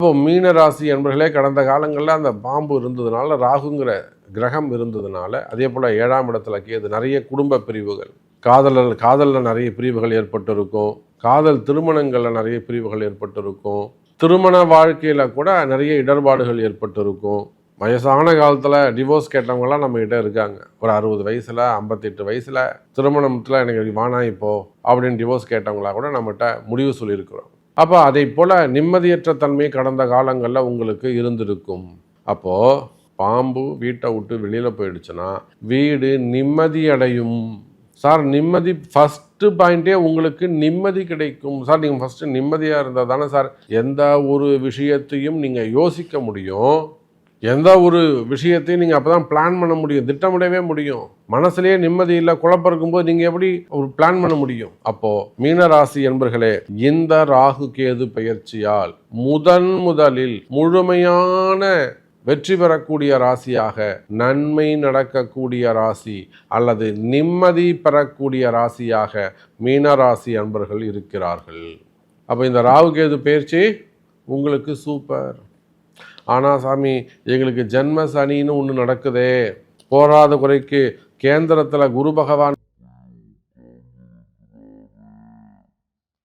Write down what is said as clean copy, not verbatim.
இப்போ மீன ராசி என்பர்களே, கடந்த காலங்களில் அந்த பாம்பு இருந்ததுனால, ராகுங்கிற கிரகம் இருந்ததுனால, அதே போல் 7ஆம் இடத்துல கேது, நிறைய குடும்ப பிரிவுகள், காதலில் நிறைய பிரிவுகள் ஏற்பட்டிருக்கும், காதல் திருமணங்களில் நிறைய பிரிவுகள் ஏற்பட்டிருக்கும், திருமண வாழ்க்கையில் கூட நிறைய இடர்பாடுகள் ஏற்பட்டிருக்கும். வயசான காலத்தில் டிவோர்ஸ் கேட்டவங்களாம் நம்மகிட்ட இருக்காங்க. ஒரு 60 வயசில், 58 வயசில் திருமணத்தில் எனக்கு வானா இப்போ அப்படின்னு டிவோர்ஸ் கேட்டவங்களா கூட நம்மகிட்ட முடிவு சொல்லியிருக்கிறோம். அப்போ அதை போல் நிம்மதியற்ற தன்மை கடந்த காலங்களில் உங்களுக்கு இருந்திருக்கும். அப்போது பாம்பு வீட்டை விட்டு வெளியில் போயிடுச்சுன்னா வீடு நிம்மதி அடையும். சார், நிம்மதி ஃபஸ்ட்டு பாயிண்ட்டே உங்களுக்கு நிம்மதி கிடைக்கும். சார், நீங்கள் ஃபஸ்ட்டு நிம்மதியாக இருந்தால் தானே சார் எந்த ஒரு விஷயத்தையும் நீங்கள் யோசிக்க முடியும், எந்த ஒரு விஷயத்தையும் நீங்கள் அப்போ தான் பிளான் பண்ண முடியும், திட்டமிடவே முடியும். மனசுலேயே நிம்மதி இல்லை, குழப்பம் இருக்கும்போது நீங்கள் எப்படி ஒரு பிளான் பண்ண முடியும்? அப்போது மீனராசி என்பர்களே, இந்த ராகு கேது பெயர்ச்சியால் முதலில் முழுமையான வெற்றி பெறக்கூடிய ராசியாக, நன்மை நடக்கக்கூடிய ராசி அல்லது நிம்மதி பெறக்கூடிய ராசியாக மீனராசி அன்பர்கள் இருக்கிறார்கள். அப்போ இந்த ராகு கேது பயிற்சி உங்களுக்கு சூப்பர். ஆனால் சாமி, எங்களுக்கு ஜென்ம சனின்னு ஒன்று நடக்குதே, போராத குறைக்கு கேந்திரத்தில் குரு பகவான்